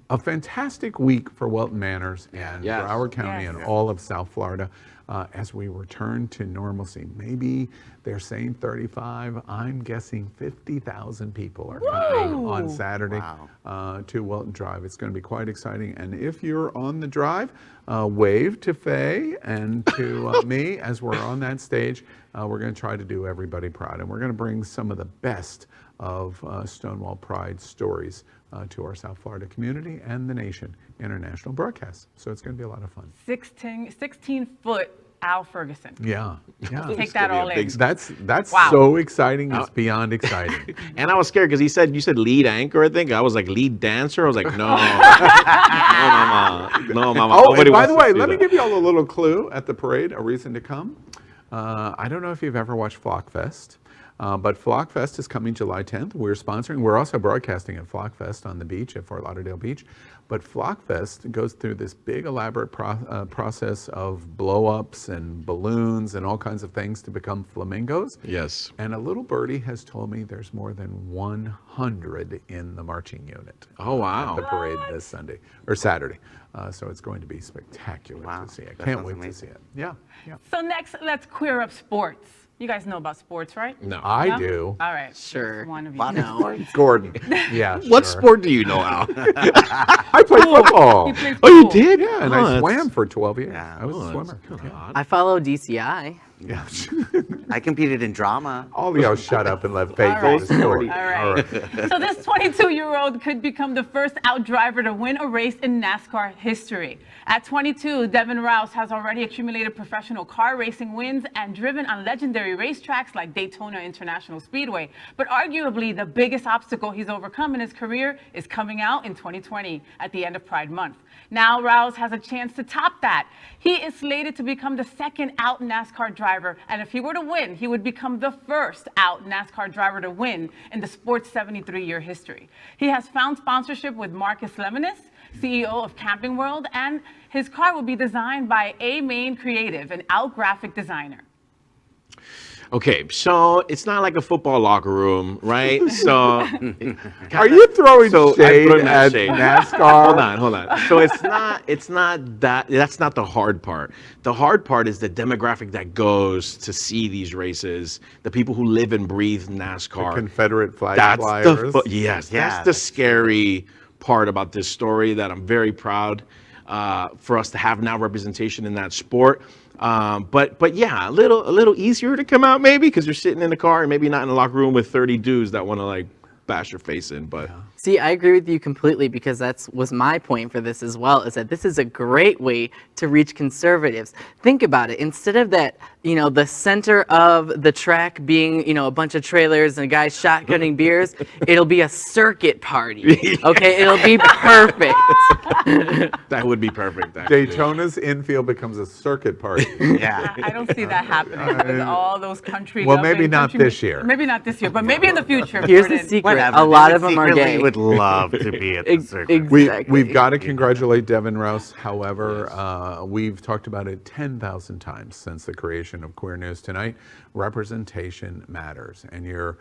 A fantastic week for Wilton Manors and Broward County and all of South Florida as we return to normalcy. Maybe they're saying 35. I'm guessing 50,000 people are coming on Saturday to Wilton Drive. It's going to be quite exciting. And if you're on the drive, wave to Faye and to me as we're on that stage. We're going to try to do everybody proud. And we're going to bring some of the best of Stonewall Pride stories to our South Florida community and the nation international broadcast. So it's going to be a lot of fun. 16-foot Al Ferguson. Yeah. Take that all in. That's so exciting. It's beyond exciting. And I was scared because you said lead anchor, I think. I was like lead dancer. I was like, no. No, mama. Oh, and by the way, let me give you all a little clue at the parade, a reason to come. I don't know if you've ever watched Flock Fest. But Flock Fest is coming July 10th. We're sponsoring. We're also broadcasting at Flock Fest on the beach at Fort Lauderdale Beach. But Flock Fest goes through this big elaborate process of blow-ups and balloons and all kinds of things to become flamingos. Yes. And a little birdie has told me there's more than 100 in the marching unit. Oh, wow. At the parade this Sunday or Saturday. So it's going to be spectacular to see. I can't wait to see it. Yeah. So next, let's queer up sports. You guys know about sports, right? No. I do. All right. Sure. One of you. No. Gordon. Yeah. What sure. sport do you know, Al? I played football. He plays Oh, you pool. did? Yeah, and I swam for 12 years. Yeah. I was a swimmer. That's Yeah. I follow DCI. Yeah. I competed in drama. All y'all shut up and let Faye go to the story. All right. So this 22-year-old could become the first out driver to win a race in NASCAR history. At 22, Devin Rouse has already accumulated professional car racing wins and driven on legendary racetracks like Daytona International Speedway. But arguably, the biggest obstacle he's overcome in his career is coming out in 2020 at the end of Pride Month. Now Rouse has a chance to top that. He is slated to become the second out NASCAR driver, and if he were to win, he would become the first out NASCAR driver to win in the sport's 73-year history. He has found sponsorship with Marcus Lemonis, CEO of Camping World, and his car will be designed by A Main Creative, an out graphic designer. Okay, so it's not like a football locker room, right? So Are you throwing shade I'm throwing at shade. NASCAR? Hold on. So it's not that's not the hard part. The hard part is the demographic that goes to see these races, the people who live and breathe NASCAR. Confederate flag That's flyers. that's the scary part about this story that I'm very proud for us to have now representation in that sport. But yeah, a little easier to come out maybe because you're sitting in the car and maybe not in a locker room with 30 dudes that want to like bash your face in. But See, I agree with you completely because was my point for this as well, is that this is a great way to reach conservatives. Think about it. Instead of that, the center of the track being, a bunch of trailers and guys shotgunning beers, it'll be a circuit party. Okay, it'll be perfect. that would be perfect. Actually. Daytona's infield becomes a circuit party. Yeah. I don't see that happening with all those country. Well, maybe not this year. Maybe not this year, but maybe in the future. Here's the secret. Whatever. A lot They of them are secretly gay. would love to be at the circuit. We've got to congratulate Devin Rouse. However, we've talked about it 10,000 times since the creation of Queer News Tonight. Representation matters, and you're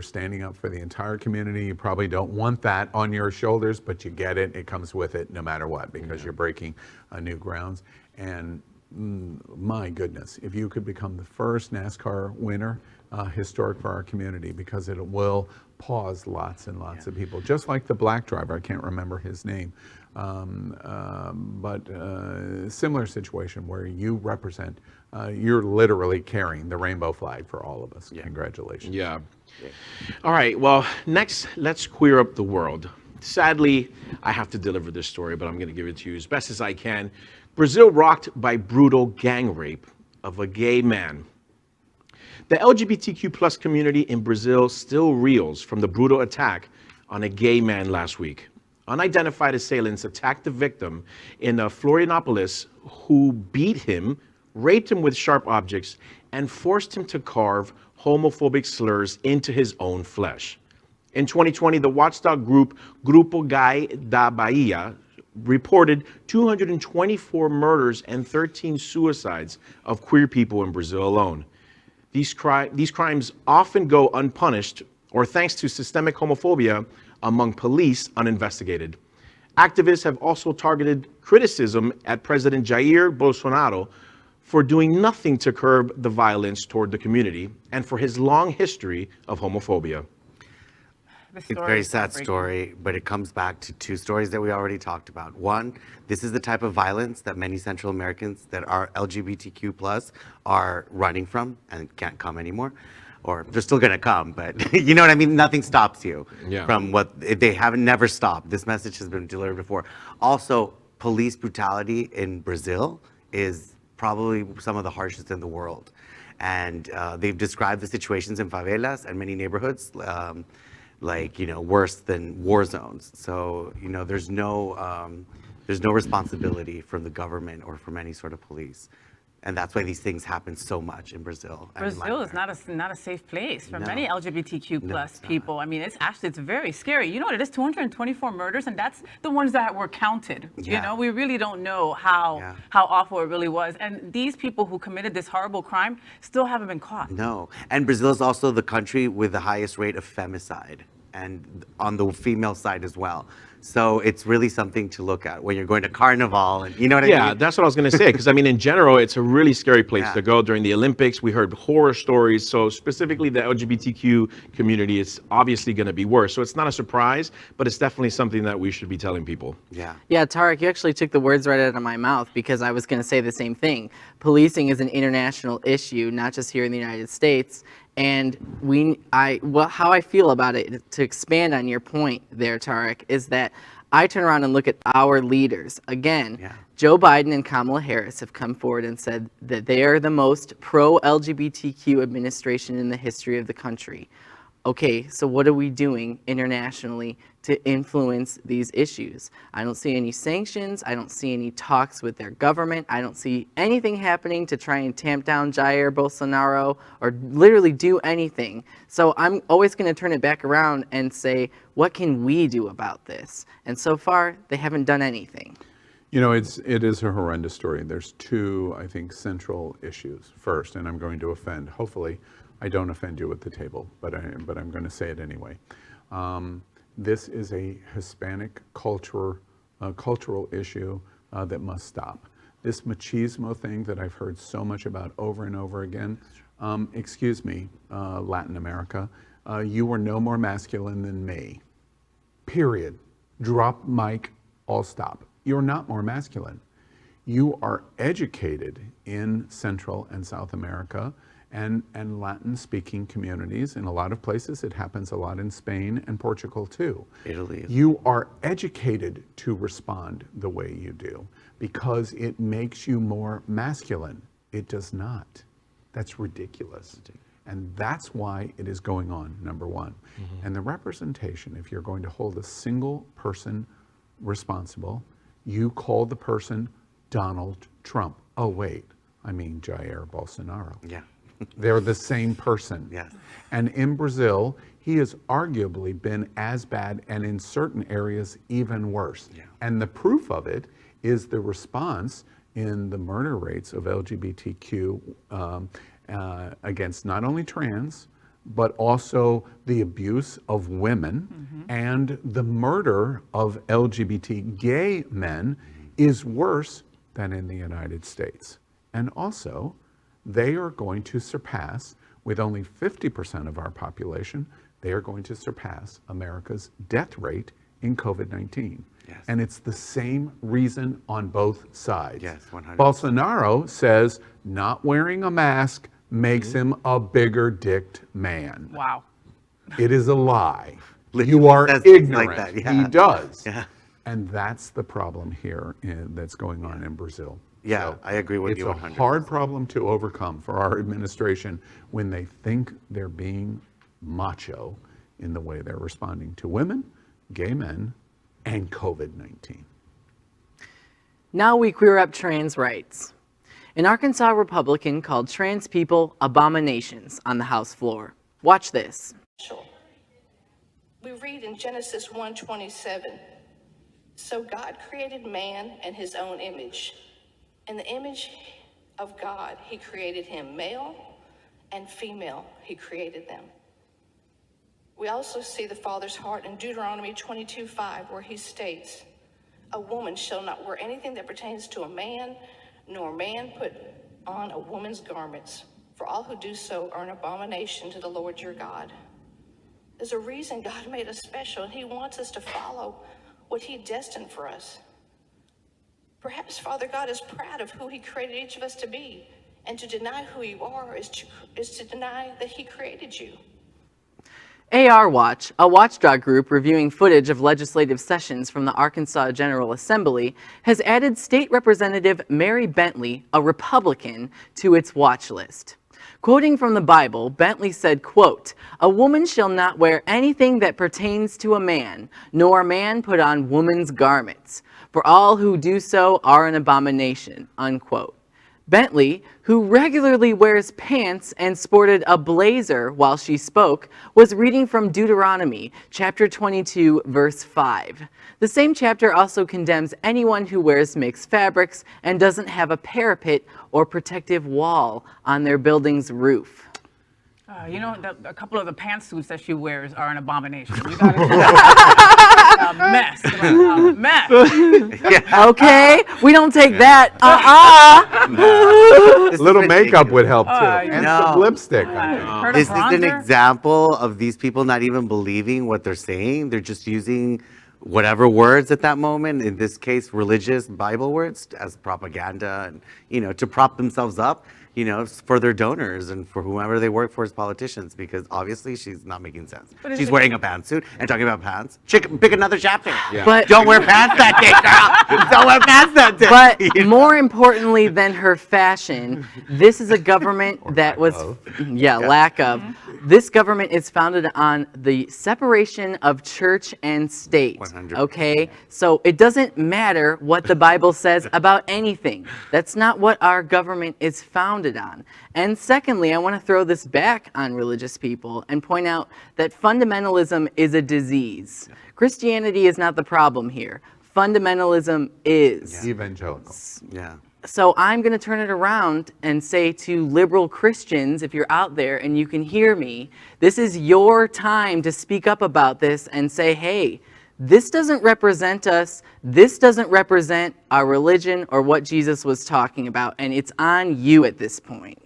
standing up for the entire community. You probably don't want that on your shoulders, but you get it. It comes with it no matter what, because you're breaking new grounds. And my goodness, if you could become the first NASCAR winner, historic for our community, because it will pause lots and lots of people, just like the black driver. I can't remember his name, but similar situation where you represent, you're literally carrying the rainbow flag for all of us. Congratulations. Yeah. All right. Well, next, let's queer up the world. Sadly, I have to deliver this story, but I'm going to give it to you as best as I can. Brazil rocked by brutal gang rape of a gay man. The LGBTQ plus community in Brazil still reels from the brutal attack on a gay man last week. Unidentified assailants attacked the victim in Florianopolis, who beat him, raped him with sharp objects, and forced him to carve homophobic slurs into his own flesh. In 2020, the watchdog group Grupo Gay da Bahia reported 224 murders and 13 suicides of queer people in Brazil alone. These crimes often go unpunished, or thanks to systemic homophobia among police, uninvestigated. Activists have also targeted criticism at President Jair Bolsonaro for doing nothing to curb the violence toward the community and for his long history of homophobia. It's a very sad story, but it comes back to two stories that we already talked about. One, this is the type of violence that many Central Americans that are LGBTQ plus are running from and can't come anymore. Or they're still gonna come, but you know what I mean? Nothing stops you from what they haven't never stopped. This message has been delivered before. Also, police brutality in Brazil is probably some of the harshest in the world. And they've described the situations in favelas and many neighborhoods like, worse than war zones. So, there's no responsibility from the government or from any sort of police. And that's why these things happen so much in Brazil. Brazil is not a safe place for many LGBTQ plus people. I mean, it's very scary. You know what it is? 224 murders, and that's the ones that were counted. We really don't know how awful it really was. And these people who committed this horrible crime still haven't been caught. No. And Brazil is also the country with the highest rate of femicide and on the female side as well. So it's really something to look at when you're going to Carnival, and you know what I mean? Yeah, that's what I was going to say, because I mean, in general, it's a really scary place Yeah. to go during the Olympics. We heard horror stories, so specifically the LGBTQ community is obviously going to be worse. So it's not a surprise, but it's definitely something that we should be telling people. Yeah. Yeah, Tarek, you actually took the words right out of my mouth, because I was going to say the same thing. Policing is an international issue, not just here in the United States. And how I feel about it, to expand on your point there, Tarek, is that I turn around and look at our leaders. Again, Yeah. Joe Biden and Kamala Harris have come forward and said that they are the most pro-LGBTQ administration in the history of the country. Okay, so what are we doing internationally to influence these issues? I don't see any sanctions. I don't see any talks with their government. I don't see anything happening to try and tamp down Jair Bolsonaro or literally do anything. So I'm always going to turn it back around and say, what can we do about this? And so far, they haven't done anything. You know, it is a horrendous story. There's two, I think, central issues. First, and I'm going to offend, hopefully I don't offend you at the table, but I'm going to say it anyway. This is a Hispanic cultural issue that must stop. This machismo thing that I've heard so much about over and over again, excuse me, Latin America, you are no more masculine than me. Period. Drop mic, all stop. You're not more masculine. You are educated in Central and South America and Latin-speaking communities. In a lot of places, it happens a lot in Spain and Portugal too. Italy. You are educated to respond the way you do because it makes you more masculine. It does not. That's ridiculous. And that's why it is going on, number one. And the representation, if you're going to hold a single person responsible, you call the person Donald Trump. Oh, wait, I mean Jair Bolsonaro. Yeah. They're the same person. Yes. And in Brazil, he has arguably been as bad and in certain areas even worse. Yeah. And the proof of it is the response in the murder rates of LGBTQ against not only trans, but also the abuse of women and the murder of LGBT gay men is worse than in the United States. And also, they are going to surpass, with only 50% of our population, they are going to surpass America's death rate in COVID-19. Yes. And it's the same reason on both sides. Yes, 100%. Bolsonaro says not wearing a mask makes him a bigger dicked man. Wow. It is a lie. Literally You are says things ignorant. like that, yeah. He does. Yeah. And that's the problem here that's going on in Brazil. Yeah, I agree with you 100%. It's a hard problem to overcome for our administration when they think they're being macho in the way they're responding to women, gay men, and COVID-19. Now we queer up trans rights. An Arkansas Republican called trans people abominations on the House floor. Watch this. We read in Genesis 1:27, so God created man in his own image. In the image of God, he created him, male and female, he created them. We also see the Father's heart in Deuteronomy 22:5, where he states, a woman shall not wear anything that pertains to a man, nor man put on a woman's garments, for all who do so are an abomination to the Lord your God. There's a reason God made us special, and he wants us to follow what he destined for us. Perhaps Father God is proud of who he created each of us to be, and to deny who you are is to deny that he created you. AR Watch, a watchdog group reviewing footage of legislative sessions from the Arkansas General Assembly, has added State Representative Mary Bentley, a Republican, to its watch list. Quoting from the Bible, Bentley said, quote, a woman shall not wear anything that pertains to a man, nor a man put on woman's garments, for all who do so are an abomination, unquote. Bentley, who regularly wears pants and sported a blazer while she spoke, was reading from Deuteronomy, chapter 22, verse 5. The same chapter also condemns anyone who wears mixed fabrics and doesn't have a parapet or protective wall on their building's roof. You know, a couple of the pantsuits that she wears are an abomination. You gotta a mess. Like, a mess. Okay, we don't take that. This A little is makeup ridiculous. would help too, and some No. lipstick. I think. Heard of This is an bronzer? example of these people not even believing what they're saying. They're just using whatever words at that moment, in this case, religious Bible words, as propaganda and, to prop themselves up, for their donors and for whoever they work for as politicians, because obviously she's not making sense. But is She's it- wearing a pantsuit and talking about pants. Pick another chapter. But- Don't wear pants that day, girl. Don't wear pants that day. But more importantly than her fashion, this is a government that was, lack of. This government is founded on the separation of church and state. 100%. Okay? So it doesn't matter what the Bible says about anything. That's not what our government is founded on. And secondly, I want to throw this back on religious people and point out that fundamentalism is a disease. Christianity is not the problem here. Fundamentalism is. Evangelical. Yeah. So I'm going to turn it around and say to liberal Christians, if you're out there and you can hear me, this is your time to speak up about this and say, hey, this doesn't represent us. This doesn't represent our religion or what Jesus was talking about. And it's on you at this point.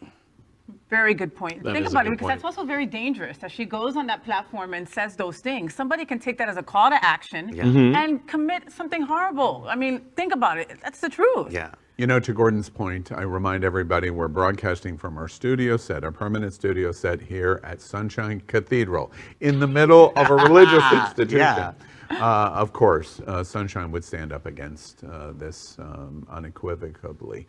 Very good point. That Think is a about it, good because point. that's also very dangerous. As she goes on that platform and says those things, somebody can take that as a call to action and commit something horrible. I mean, think about it. That's the truth. Yeah. To Gordon's point, I remind everybody we're broadcasting from our studio set, our permanent studio set here at Sunshine Cathedral, in the middle of a religious institution. Yeah. Of course, Sunshine would stand up against this unequivocally.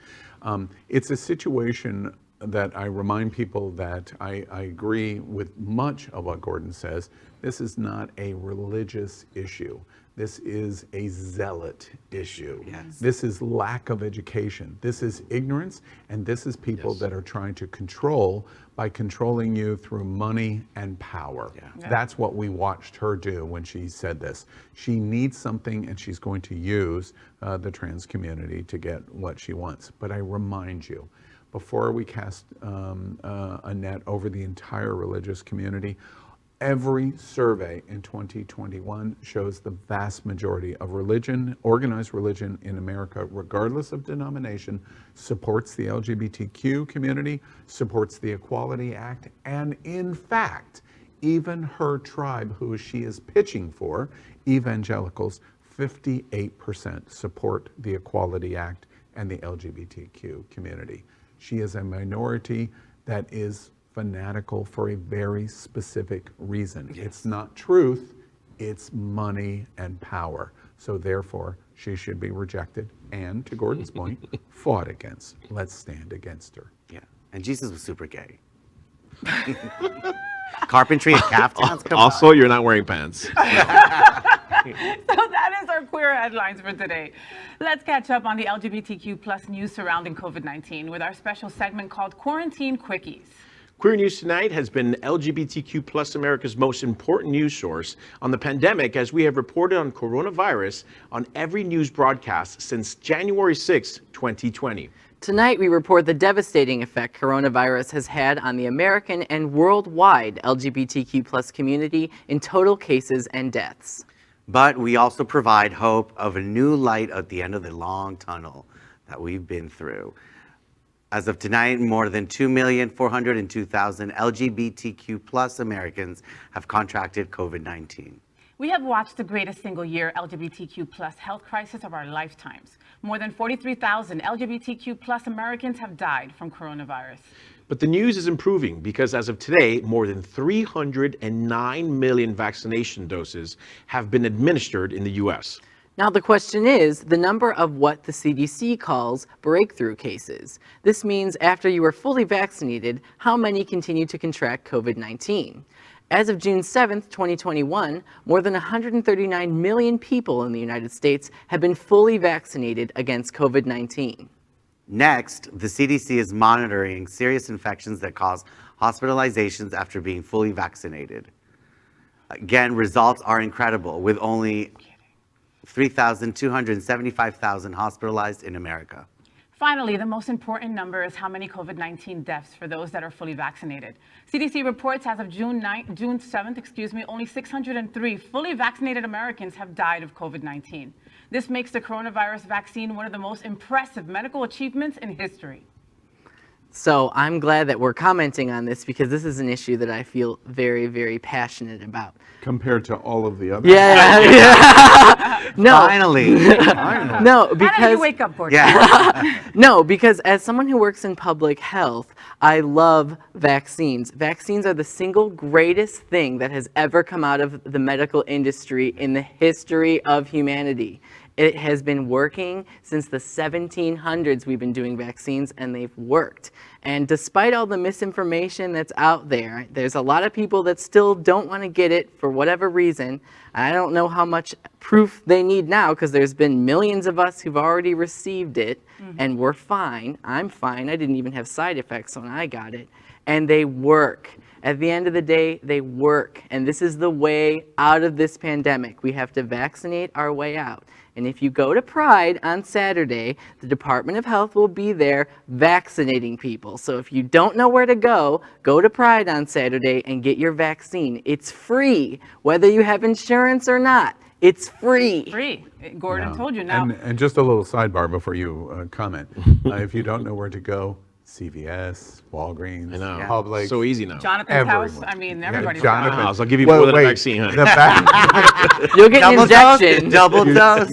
It's a situation that I remind people that I agree with much of what Gordon says. This is not a religious issue. This is a zealot issue. Yes. This is lack of education. This is ignorance, and this is people that are trying to control by controlling you through money and power. That's what we watched her do when she said this. She needs something, and she's going to use the trans community to get what she wants. But I remind you, before we cast a net over the entire religious community, every survey in 2021 shows the vast majority of religion, organized religion in America, regardless of denomination, supports the LGBTQ community, supports the Equality Act, and in fact, even her tribe, who she is pitching for, evangelicals, 58% support the Equality Act and the LGBTQ community. She is a minority that is fanatical for a very specific reason. It's not truth, it's money and power. So therefore, she should be rejected and, to Gordon's point, fought against. Let's stand against her. Yeah. And Jesus was super gay. Carpentry and caftans. Come Also, you're not wearing pants. So that is our queer headlines for today. Let's catch up on the LGBTQ plus news surrounding COVID-19 with our special segment called Quarantine Quickies. Queer News Tonight has been LGBTQ plus America's most important news source on the pandemic, as we have reported on coronavirus on every news broadcast since January 6, 2020. Tonight, we report the devastating effect coronavirus has had on the American and worldwide LGBTQ plus community in total cases and deaths. But we also provide hope of a new light at the end of the long tunnel that we've been through. As of tonight, more than 2,402,000 LGBTQ plus Americans have contracted COVID-19. We have watched the greatest single-year LGBTQ plus health crisis of our lifetimes. More than 43,000 LGBTQ plus Americans have died from coronavirus. But the news is improving because as of today, more than 309 million vaccination doses have been administered in the U.S. Now the question is the number of what the CDC calls breakthrough cases. This means after you are fully vaccinated, how many continue to contract COVID-19. As of June 7th, 2021, more than 139 million people in the United States have been fully vaccinated against COVID-19. Next, the CDC is monitoring serious infections that cause hospitalizations after being fully vaccinated. Again, results are incredible, with only 3,275,000 hospitalized in America. Finally, the most important number is how many COVID-19 deaths for those that are fully vaccinated. CDC reports as of June 7th, only 603 fully vaccinated Americans have died of COVID-19. This makes the coronavirus vaccine one of the most impressive medical achievements in history. So I'm glad that we're commenting on this because this is an issue that I feel very, very passionate about. Compared to all of the others. Yeah. No. Finally. No, because How do you wake up, Gordon? Yeah. No, because as someone who works in public health, I love vaccines. Vaccines are the single greatest thing that has ever come out of the medical industry in the history of humanity. It has been working since the 1700s. We've been doing vaccines and they've worked. And despite all the misinformation that's out there, there's a lot of people that still don't want to get it for whatever reason. I don't know how much proof they need now because there's been millions of us who've already received it and we're fine. I'm fine. I didn't even have side effects when I got it. And they work. At the end of the day, they work. And this is the way out of this pandemic. We have to vaccinate our way out. And if you go to Pride on Saturday, the Department of Health will be there vaccinating people. So if you don't know where to go to Pride on Saturday and get your vaccine. It's free, whether you have insurance or not. It's free. Free. Gordon told you now. And just a little sidebar before you comment. If you don't know where to go, CVS, Walgreens, Publix. So easy now. Jonathan's house. I mean, everybody's Jonathan. I'll give you more than a vaccine, honey. You'll get an injection. Double dose.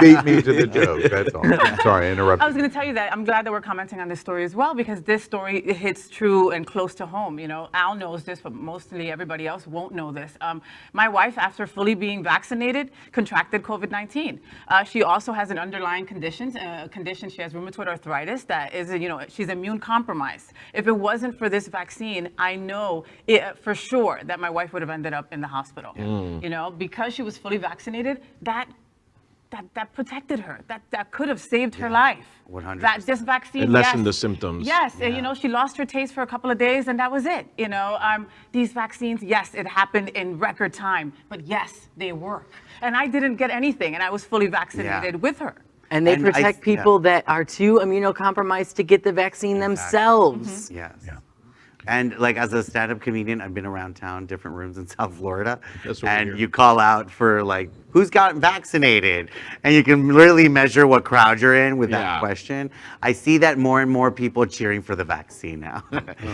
Beat me to the joke. That's all. Sorry, I interrupted. I was going to tell you that I'm glad that we're commenting on this story as well because this story it hits true and close to home. You know, Al knows this, but mostly everybody else won't know this. My wife, after fully being vaccinated, contracted COVID-19. She also has an underlying condition. She has rheumatoid arthritis that is, she's immune compromised. If it wasn't for this vaccine, I know for sure that my wife would have ended up in the hospital. Because she was fully vaccinated, that protected her. That could have saved her life. 100%. This vaccine, It lessened the symptoms. Yes, and, she lost her taste for a couple of days, and that was it. These vaccines, yes, it happened in record time, but yes, they work. And I didn't get anything, and I was fully vaccinated with her. And they protect people that are too immunocompromised to get the vaccine themselves. Yes. Yeah. And like as a stand-up comedian, I've been around town, different rooms in South Florida, and you call out for like, who's gotten vaccinated? And you can literally measure what crowd you're in with that question. I see that more and more people cheering for the vaccine now,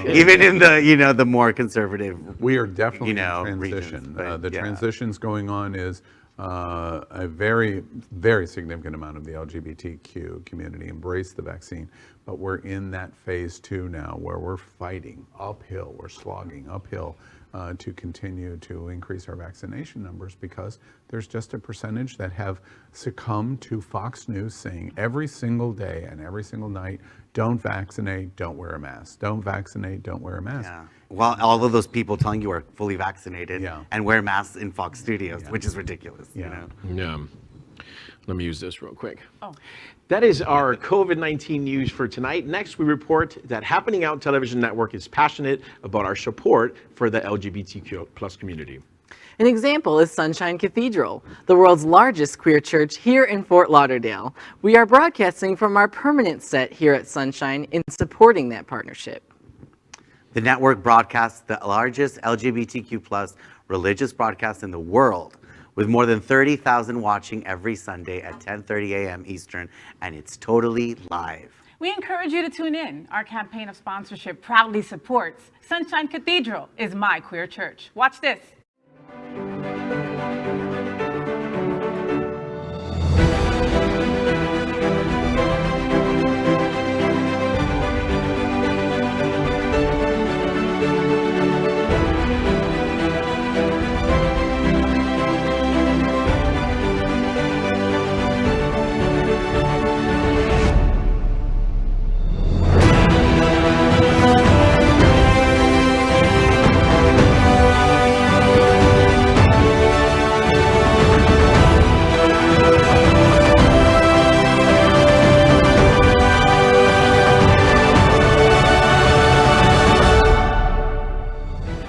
even in the, the more conservative, we are definitely in transition. Regions, the transitions going on is a very, very significant amount of the LGBTQ community embrace the vaccine, but we're in that phase 2 now where we're fighting uphill, we're slogging uphill to continue to increase our vaccination numbers because there's just a percentage that have succumbed to Fox News saying every single day and every single night, don't vaccinate, don't wear a mask. Don't vaccinate, don't wear a mask. Yeah. Well, all of those people telling you are fully vaccinated and wear masks in Fox Studios, which is ridiculous. Yeah. Let me use this real quick. That is our COVID-19 news for tonight. Next, we report that Happening Out Television Network is passionate about our support for the LGBTQ plus community. An example is Sunshine Cathedral, the world's largest queer church here in Fort Lauderdale. We are broadcasting from our permanent set here at Sunshine in supporting that partnership. The network broadcasts the largest LGBTQ plus religious broadcast in the world, with more than 30,000 watching every Sunday at 10:30 a.m. Eastern, and it's totally live. We encourage you to tune in. Our campaign of sponsorship proudly supports Sunshine Cathedral is my queer church. Watch this.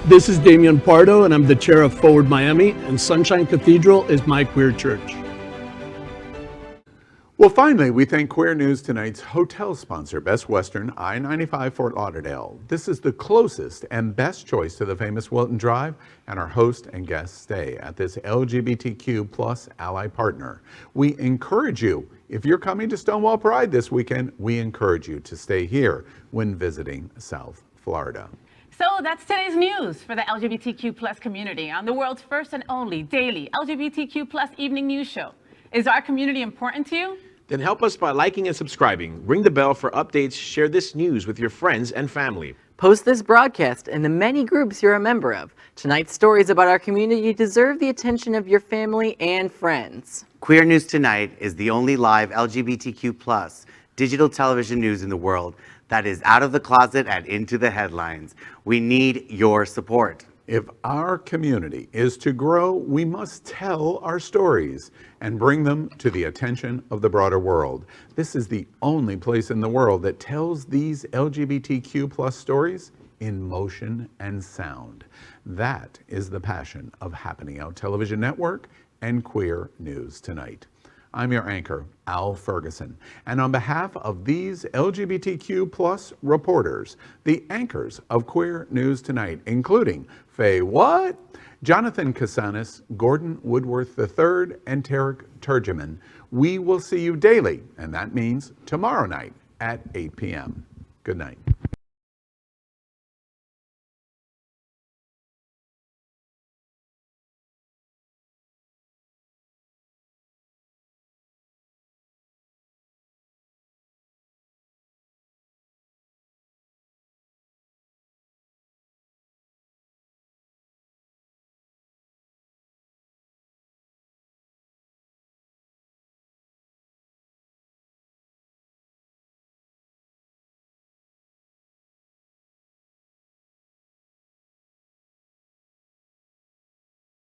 This is Damian Pardo, and I'm the chair of FayWhat Miami, and Sunshine Cathedral is my queer church. Well, finally, we thank Queer News Tonight's hotel sponsor, Best Western, I-95 Fort Lauderdale. This is the closest and best choice to the famous Wilton Drive, and our host and guests stay at this LGBTQ plus ally partner. We encourage you, if you're coming to Stonewall Pride this weekend, we encourage you to stay here when visiting South Florida. So that's today's news for the LGBTQ plus community on the world's first and only daily LGBTQ plus evening news show. Is our community important to you? Then help us by liking and subscribing. Ring the bell for updates. Share this news with your friends and family. Post this broadcast in the many groups you're a member of. Tonight's stories about our community deserve the attention of your family and friends. Queer News Tonight is the only live LGBTQ plus digital television news in the world that is out of the closet and into the headlines. We need your support. If our community is to grow, we must tell our stories and bring them to the attention of the broader world. This is the only place in the world that tells these LGBTQ plus stories in motion and sound. That is the passion of Happening Out Television Network and Queer News Tonight. I'm your anchor, Al Ferguson, and on behalf of these LGBTQ plus reporters, the anchors of Queer News Tonight, including FayWhat, Jonathan Casanas, Gordon Woodworth III, and Tarek Turjuman, we will see you daily, and that means tomorrow night at 8 p.m. Good night.